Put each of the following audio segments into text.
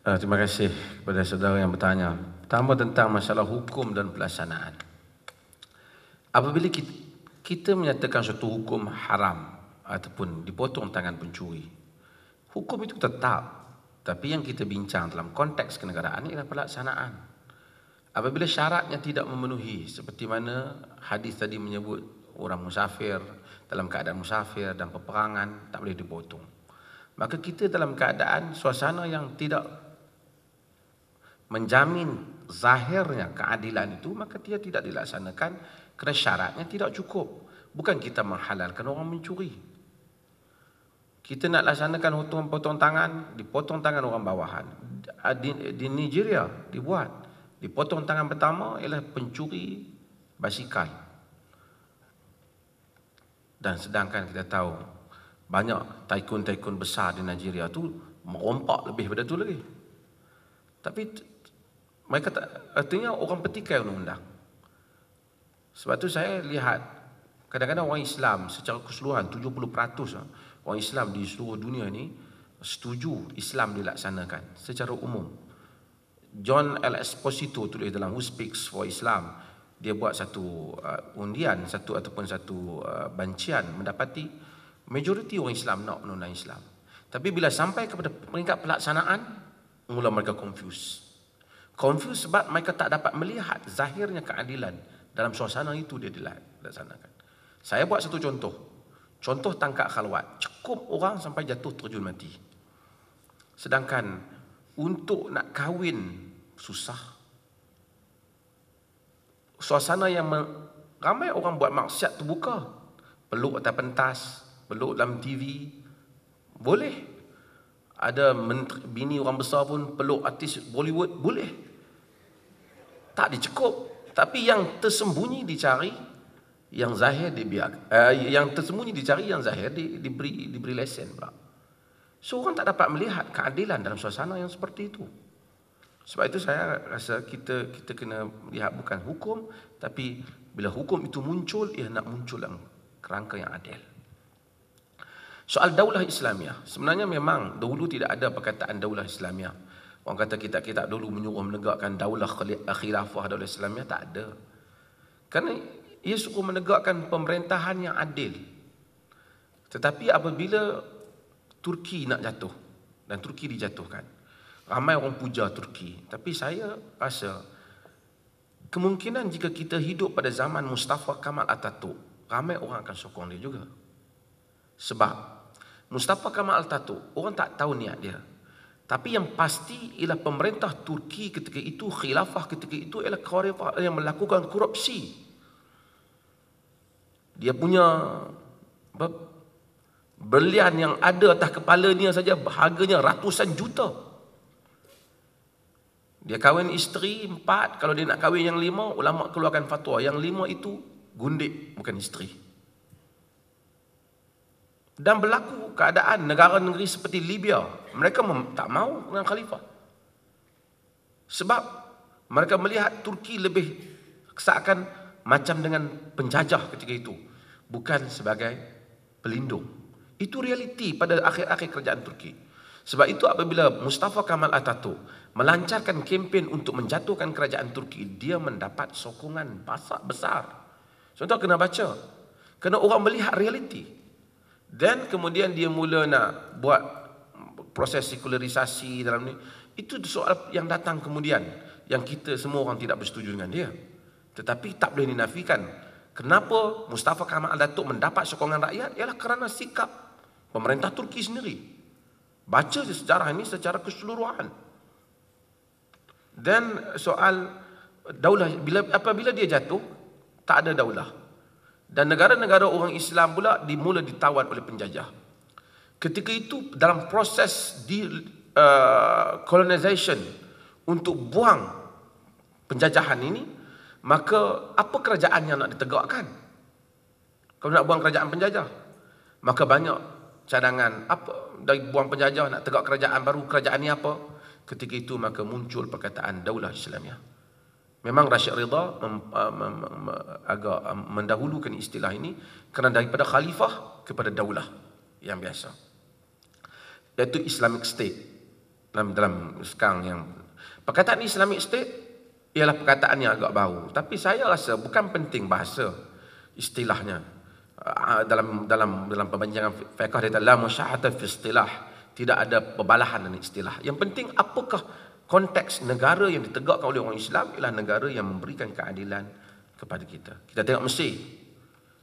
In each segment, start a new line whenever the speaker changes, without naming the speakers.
Terima kasih kepada saudara yang bertanya. Pertama tentang masalah hukum dan pelaksanaan. Apabila kita menyatakan suatu hukum haram ataupun dipotong tangan pencuri, hukum itu tetap. Tapi yang kita bincang dalam konteks kenegaraan ialah pelaksanaan. Apabila syaratnya tidak memenuhi, seperti mana hadis tadi menyebut orang musafir, dalam keadaan musafir dan peperangan tak boleh dipotong. Maka kita dalam keadaan suasana yang tidak menjamin zahirnya keadilan itu, maka dia tidak dilaksanakan kerana syaratnya tidak cukup. Bukan kita menghalalkan orang mencuri. Kita nak laksanakan hukuman potong tangan, dipotong tangan orang bawahan. Di Nigeria dibuat. Dipotong tangan pertama ialah pencuri basikal. Dan sedangkan kita tahu banyak tycoon-tycoon besar di Nigeria tu merompak lebih daripada tu lagi. Tapi mereka tak, artinya orang petikai undang-undang. Sebab tu saya lihat kadang-kadang orang Islam secara keseluruhan 70% orang Islam di seluruh dunia ni setuju Islam dilaksanakan secara umum. John L. Esposito tulis dalam Who Speaks for Islam, dia buat satu undian, satu bancian, mendapati majoriti orang Islam nak undang Islam. Tapi bila sampai kepada peringkat pelaksanaan, mula mereka confuse sebab mereka tak dapat melihat zahirnya keadilan dalam suasana itu dia dilaksanakan. Saya buat satu contoh tangkap khalwat, cukup orang sampai jatuh terjun mati. Sedangkan untuk nak kahwin susah. Suasana yang ramai orang buat maksiat terbuka, peluk atas pentas, peluk dalam TV, boleh. Ada bini orang besar pun peluk artis Bollywood, boleh. Tak dicukup. Tapi yang tersembunyi dicari, yang zahir yang tersembunyi dicari, yang zahir diberi lesen pula. So orang tak dapat melihat keadilan dalam suasana yang seperti itu. Sebab itu saya rasa kita kena lihat bukan hukum, tapi bila hukum itu muncul, ia nak muncul dalam kerangka yang adil. Soal daulah Islamiah, sebenarnya memang dahulu tidak ada perkataan daulah Islamiah. Orang kata kita dulu menyuruh menegakkan daulah khilafah, daulah Islamiah, tak ada. Kerana ia suruh menegakkan pemerintahan yang adil. Tetapi apabila Turki nak jatuh, dan Turki dijatuhkan, ramai orang puja Turki. Tapi saya rasa kemungkinan jika kita hidup pada zaman Mustafa Kamal Atatürk, ramai orang akan sokong dia juga. Sebab Mustafa Kamal Atatürk, orang tak tahu niat dia. Tapi yang pasti ialah pemerintah Turki ketika itu, khilafah ketika itu ialah khalifah yang melakukan korupsi. Dia punya berlian yang ada atas kepala dia saja harganya ratusan juta. Dia kahwin isteri 4, kalau dia nak kahwin yang 5, ulama keluarkan fatwa yang 5 itu gundik, bukan isteri. Dan berlaku keadaan negara-negeri seperti Libya, mereka tak mahu dengan khalifah. Sebab mereka melihat Turki lebih seakan macam dengan penjajah ketika itu, bukan sebagai pelindung. Itu realiti pada akhir-akhir kerajaan Turki. Sebab itu apabila Mustafa Kamal Atatürk melancarkan kempen untuk menjatuhkan kerajaan Turki, dia mendapat sokongan besar. Contoh kena baca. Kena orang melihat realiti. Dan kemudian dia mula nak buat proses sekularisasi dalam ni. Itu soal yang datang kemudian, yang kita semua orang tidak bersetuju dengan dia. Tetapi tak boleh dinafikan. Kenapa Mustafa Kamal Atatürk mendapat sokongan rakyat? Ialah kerana sikap pemerintah Turki sendiri. Baca sejarah ini secara keseluruhan. Dan soal daulah, apabila dia jatuh, tak ada daulah. Dan negara-negara orang Islam pula dimula ditawan oleh penjajah. Ketika itu dalam proses colonization untuk buang penjajahan ini, maka apa kerajaan yang nak ditegakkan? Kalau nak buang kerajaan penjajah, maka banyak cadangan. Apa dari buang penjajah nak tegak kerajaan baru, kerajaan ni apa? Ketika itu maka muncul perkataan daulah Islamiah. Memang Rashid Ridha agak mendahulukan istilah ini kerana daripada khalifah kepada daulah yang biasa, iaitu Islamic State. dalam sekarang yang perkataan Islamic State ialah perkataan yang agak baru, tapi saya rasa bukan penting bahasa istilahnya. Dalam perbincangan fiqh dia kata la musyahata fi istilah, tidak ada perbalahan dalam istilah. Yang penting apakah konteks negara yang ditegakkan oleh orang Islam ialah negara yang memberikan keadilan kepada kita. Kita tengok Mesir.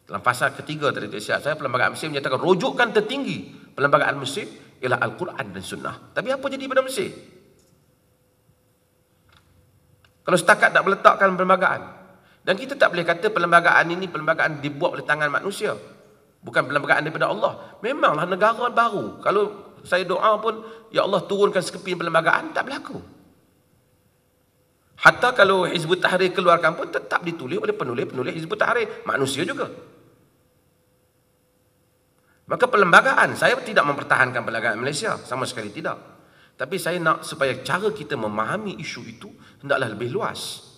Dalam pasal ketiga tadi saya perlembagaan Mesir menyatakan rujukan tertinggi perlembagaan Mesir ialah Al-Quran dan Sunnah. Tapi apa jadi pada Mesir? Kalau setakat tak meletakkan perlembagaan. Dan kita tak boleh kata perlembagaan ini perlembagaan dibuat oleh tangan manusia. Bukan perlembagaan daripada Allah. Memanglah negara baru. Kalau saya doa pun, ya Allah turunkan sekeping perlembagaan, tak berlaku. Hatta kalau Hizbut Tahrir keluarkan pun tetap ditulis oleh penulis-penulis Hizbut Tahrir. Manusia juga. Maka perlembagaan, saya tidak mempertahankan perlembagaan Malaysia. Sama sekali tidak. Tapi saya nak supaya cara kita memahami isu itu hendaklah lebih luas.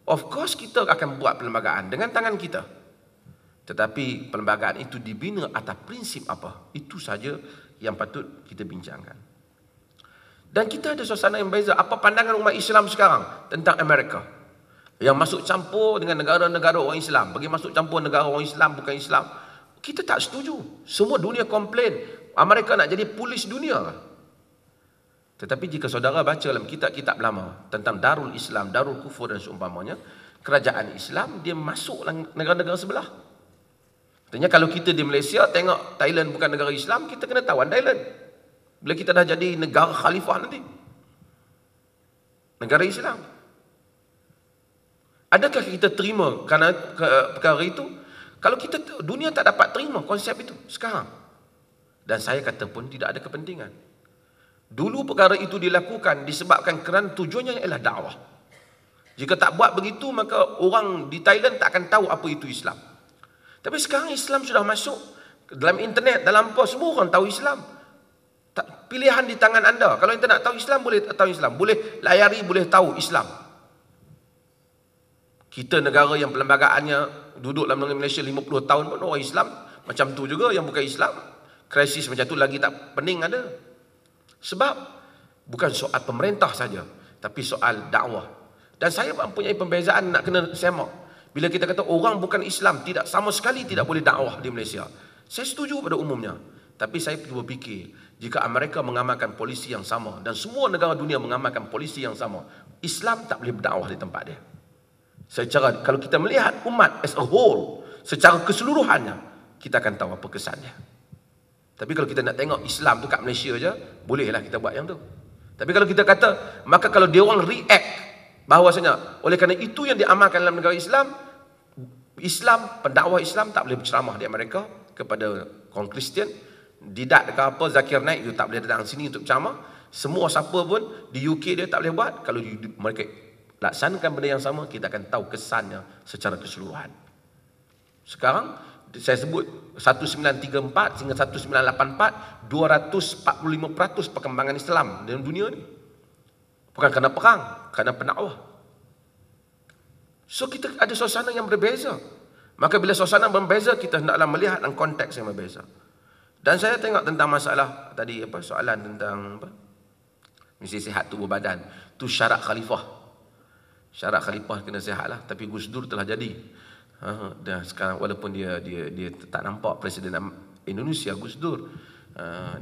Of course kita akan buat perlembagaan dengan tangan kita. Tetapi perlembagaan itu dibina atas prinsip apa? Itu saja yang patut kita bincangkan. Dan kita ada suasana yang berbeza. Apa pandangan umat Islam sekarang tentang Amerika? Yang masuk campur dengan negara-negara orang Islam. Bagi masuk campur negara orang Islam, bukan Islam. Kita tak setuju. Semua dunia komplain. Amerika nak jadi polis dunia. Tetapi jika saudara baca dalam kitab-kitab lama tentang Darul Islam, Darul Kufur dan seumpamanya, kerajaan Islam dia masuk negara-negara sebelah. Artinya kalau kita di Malaysia tengok Thailand bukan negara Islam, kita kena tawan Thailand. Bila kita dah jadi negara khalifah nanti. Negara Islam. Adakah kita terima kerana perkara itu? Kalau kita, dunia tak dapat terima konsep itu sekarang. Dan saya kata pun tidak ada kepentingan. Dulu perkara itu dilakukan disebabkan kerana tujuannya ialah dakwah. Jika tak buat begitu, maka orang di Thailand tak akan tahu apa itu Islam. Tapi sekarang Islam sudah masuk dalam internet, dalam pos, semua orang tahu Islam. Pilihan di tangan anda. Kalau anda nak tahu Islam, boleh tahu Islam. Boleh layari, boleh tahu Islam. Kita negara yang perlembagaannya duduk dalam negara Malaysia 50 tahun pun orang Islam macam tu juga, yang bukan Islam. Krisis macam tu lagi tak pening ada. Sebab bukan soal pemerintah saja, tapi soal dakwah. Dan saya mempunyai pembezaan nak kena semak. Bila kita kata orang bukan Islam, tidak sama sekali tidak boleh dakwah di Malaysia. Saya setuju pada umumnya. Tapi saya cuba fikir, jika Amerika mengamalkan polisi yang sama dan semua negara dunia mengamalkan polisi yang sama, Islam tak boleh berdakwah di tempat dia. Secara, kalau kita melihat umat as a whole, secara keseluruhannya, kita akan tahu apa kesannya. Tapi kalau kita nak tengok Islam tu kat Malaysia je, bolehlah kita buat yang tu. Tapi kalau kita kata, maka kalau dia orang react bahawasanya oleh kerana itu yang diamalkan dalam negara Islam, pendakwah Islam tak boleh berceramah di Amerika kepada kaum Kristian, Didat ke apa, Zakir Naik itu tak boleh datang sini untuk berceramah. Semua siapa pun di UK dia tak boleh buat. Kalau mereka laksanakan benda yang sama, kita akan tahu kesannya secara keseluruhan. Sekarang saya sebut 1934 sehingga 1984, 245% perkembangan Islam dalam dunia ni. Bukan kerana perang, kerana pendakwah. So kita ada suasana yang berbeza. Maka bila suasana berbeza, kita hendaklah melihat dalam konteks yang berbeza. Dan saya tengok tentang masalah tadi soalan tentang mesti sihat tubuh badan. Tu syarat khalifah. Syarat khalifah kena sihatlah, tapi Gus Dur telah jadi. Dan sekarang walaupun dia tak nampak Presiden Indonesia, Gus Dur,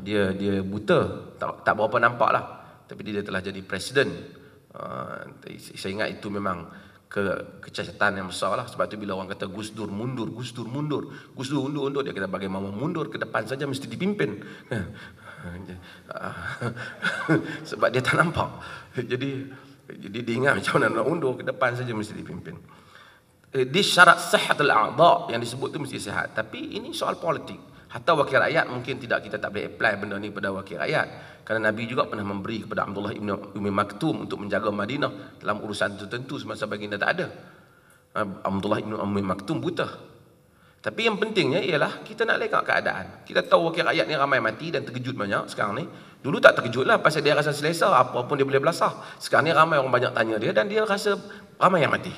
dia buta, tak berapa nampak lah, tapi dia telah jadi Presiden. Saya ingat itu memang kecacatan yang besar lah. Sebab tu bila orang kata Gus Dur mundur, dia kata bagaimana mundur, ke depan saja mesti dipimpin. Sebab dia tak nampak. Jadi dia ingat macam mana nak undur, ke depan saja mesti dipimpin. Di syarat sihatul a'dha yang disebut tu mesti sihat. Tapi ini soal politik. Hatta wakil rakyat mungkin kita tak boleh apply benda ni pada wakil rakyat. Kerana Nabi juga pernah memberi kepada Abdullah ibn Ummi Maktum untuk menjaga Madinah dalam urusan tertentu semasa baginda tak ada. Abdullah ibn Ummi Maktum buta. Tapi yang pentingnya ialah kita nak lekak keadaan. Kita tahu wakil rakyat ni ramai mati dan terkejut banyak sekarang ni. Dulu tak terkejut lah pasal dia rasa selesa, apa pun dia boleh belasah. Sekarang ni ramai orang banyak tanya dia dan dia rasa ramai yang mati.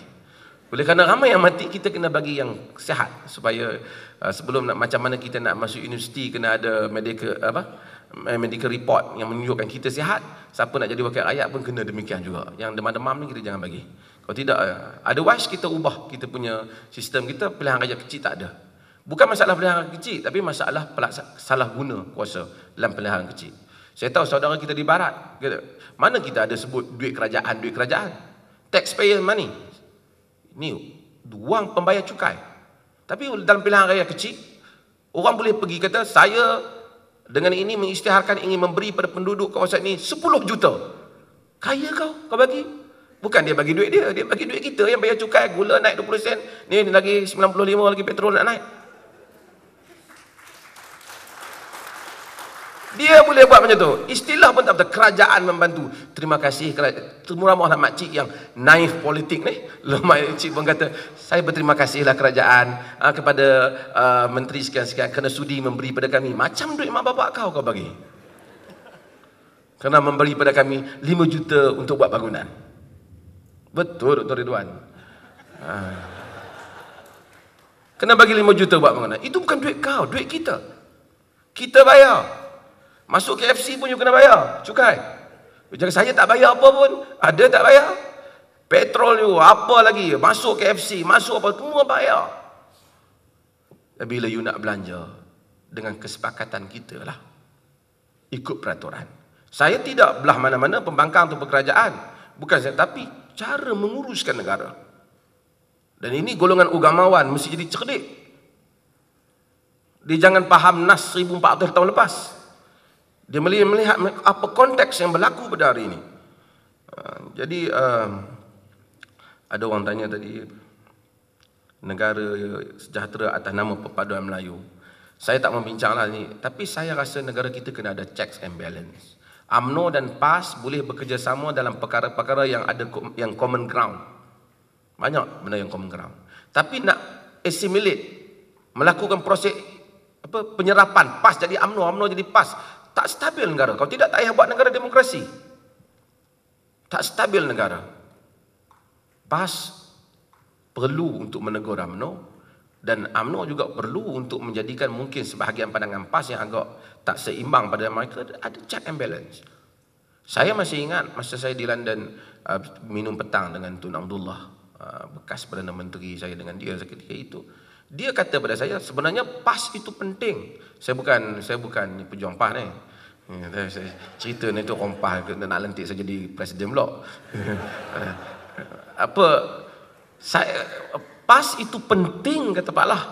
Oleh kerana ramai yang mati, kita kena bagi yang sihat supaya sebelum macam mana kita nak masuk universiti kena ada medical medical report yang menunjukkan kita sihat, siapa nak jadi wakil rakyat pun kena demikian juga. Yang demam-demam ni kita jangan bagi. Kalau tidak, otherwise kita ubah kita punya sistem kita, pilihan rakyat kecil tak ada. Bukan masalah pilihan kecil, tapi masalah salah guna kuasa dalam pilihan kecil. Saya tahu saudara kita di barat, mana kita ada sebut duit kerajaan. Taxpayer money. Ini wang pembayar cukai. Tapi dalam pilihan raya kecil, orang boleh pergi kata, saya dengan ini mengisytiharkan ingin memberi pada penduduk kawasan ini 10 juta. Kaya kau bagi. Bukan dia bagi duit dia bagi duit kita yang bayar cukai, gula naik 20 sen, ni lagi 95 lagi petrol nak naik. Dia boleh buat macam tu. Istilah pun tak betul. Kerajaan membantu. Terima kasih. Murah-murah makcik yang naif politik ni. Makcik pun kata, saya berterima kasihlah kerajaan kepada menteri sekian-sekian kerana sudi memberi pada kami. Macam duit mak bapak kau bagi. Kerana memberi pada kami 5 juta untuk buat bangunan. Betul Dr. Ridwan. Kena bagi 5 juta buat bangunan. Itu bukan duit kau, duit kita. Kita bayar. Masuk KFC pun you kena bayar cukai. Jangan saya tak bayar apa pun. Ada tak bayar. Petrol you, apa lagi. Masuk KFC, masuk apa, semua bayar. Bila you nak belanja, dengan kesepakatan kita lah. Ikut peraturan. Saya tidak belah mana-mana pembangkang atau pekerajaan. Bukan saya, tapi cara menguruskan negara. Dan ini golongan ugamawan mesti jadi cerdik. Dia jangan faham nas 1400 tahun lepas. Dia melihat apa konteks yang berlaku pada hari ini. Jadi ada orang tanya tadi, negara sejahtera atas nama perpaduan Melayu. Saya tak membincanglah ni, tapi saya rasa negara kita kena ada checks and balance. UMNO dan PAS boleh bekerjasama dalam perkara-perkara yang ada yang common ground. Banyak benda yang common ground. Tapi nak assimilate, melakukan proses penyerapan PAS jadi UMNO, UMNO jadi PAS, tak stabil negara. Kalau tidak, tak payah buat negara demokrasi. Tak stabil negara. PAS perlu untuk menegur UMNO, dan UMNO juga perlu untuk menjadikan mungkin sebahagian pandangan PAS yang agak tak seimbang pada mereka, ada check and balance. Saya masih ingat masa saya di London minum petang dengan Tun Abdullah, bekas Perdana Menteri saya, dengan dia ketika itu. Dia kata pada saya, sebenarnya PAS itu penting. Saya bukan pejuang PAS ni. Saya cerita ni tu orang PAS nak lantik saya jadi presiden pula. PAS itu penting, kata Pak Lah.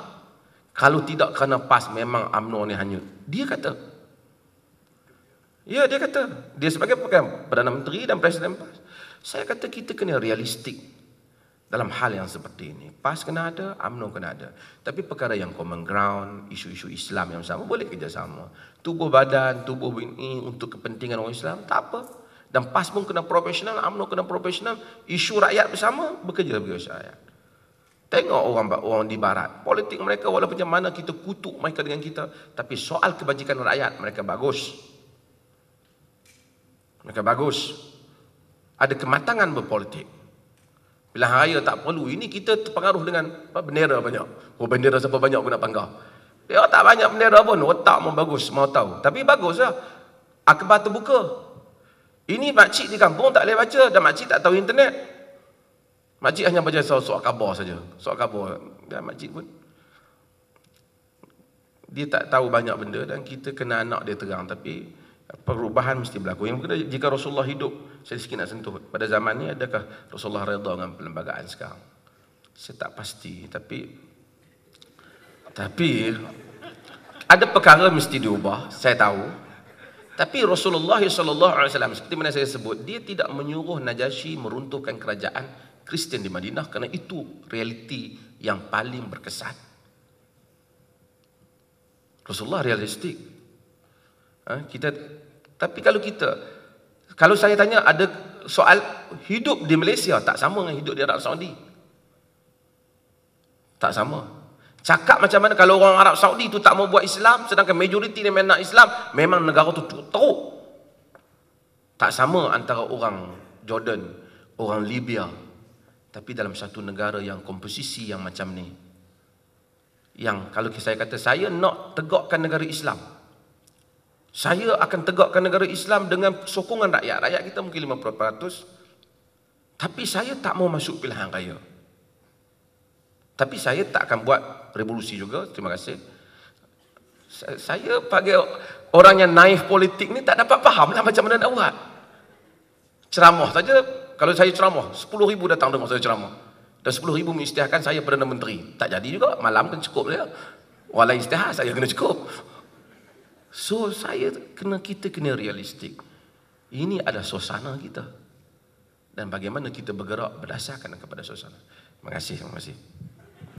Kalau tidak kerana PAS memang UMNO ni hanyut. Dia kata. Ya, dia kata. Dia sebagai Perdana Menteri dan Presiden PAS. Saya kata kita kena realistik dalam hal yang seperti ini. PAS kena ada, UMNO kena ada. Tapi perkara yang common ground, isu-isu Islam yang sama, boleh kerjasama. Tubuh badan, tubuh ini untuk kepentingan orang Islam, tak apa. Dan PAS pun kena profesional, UMNO kena profesional. Isu rakyat bersama, bekerja bagi rakyat. Tengok orang di barat, politik mereka walaupun macam mana kita kutuk mereka dengan kita, tapi soal kebajikan rakyat mereka bagus. Mereka bagus. Ada kematangan berpolitik. Pilihan raya tak perlu. Ini kita terpengaruh dengan bendera banyak. Oh, bendera siapa banyak pun nak bangga. Dia tak banyak bendera pun, otak pun bagus, mau tahu. Tapi baguslah. Akhbar terbuka. Ini makcik di kampung tak boleh baca, dan makcik tak tahu internet. Makcik hanya baca soal khabar saja. Soal khabar. Dan makcik pun dia tak tahu banyak benda, dan kita kena anak dia terang. Tapi perubahan mesti berlaku. Yang kena, jika Rasulullah hidup, saya sikit nak sentuh. Pada zaman ni, adakah Rasulullah redha dengan perlembagaan sekarang? Saya tak pasti. Tapi ada perkara mesti diubah, saya tahu. Tapi Rasulullah SAW, seperti mana saya sebut, dia tidak menyuruh Najasyi meruntuhkan kerajaan Kristian di Madinah, kerana itu realiti yang paling berkesan. Rasulullah realistik. Tapi kalau saya tanya, ada soal hidup di Malaysia tak sama dengan hidup di Arab Saudi. Tak sama. Cakap macam mana kalau orang Arab Saudi tu tak mau buat Islam, sedangkan majoriti dia nak Islam, memang negara tu teruk. Tak sama antara orang Jordan, orang Libya. Tapi dalam satu negara yang komposisi yang macam ni, yang kalau saya kata saya nak tegakkan negara Islam, Saya akan tegakkan negara Islam dengan sokongan rakyat. Rakyat kita mungkin 50%. Tapi saya tak mau masuk pilihan raya. Tapi saya tak akan buat revolusi juga. Terima kasih. Saya bagi orang yang naif politik ni tak dapat faham lah macam mana nak buat. Ceramah saja, kalau saya ceramah, 10,000 datang dengar saya ceramah. Dan 10,000 mengisytiharkan saya Perdana Menteri. Tak jadi juga, malam kan cukup dia. Orang lain isytihar, saya kena cukup. So, kita kena realistik. Ini adalah suasana kita. Dan bagaimana kita bergerak berdasarkan kepada suasana. Terima kasih.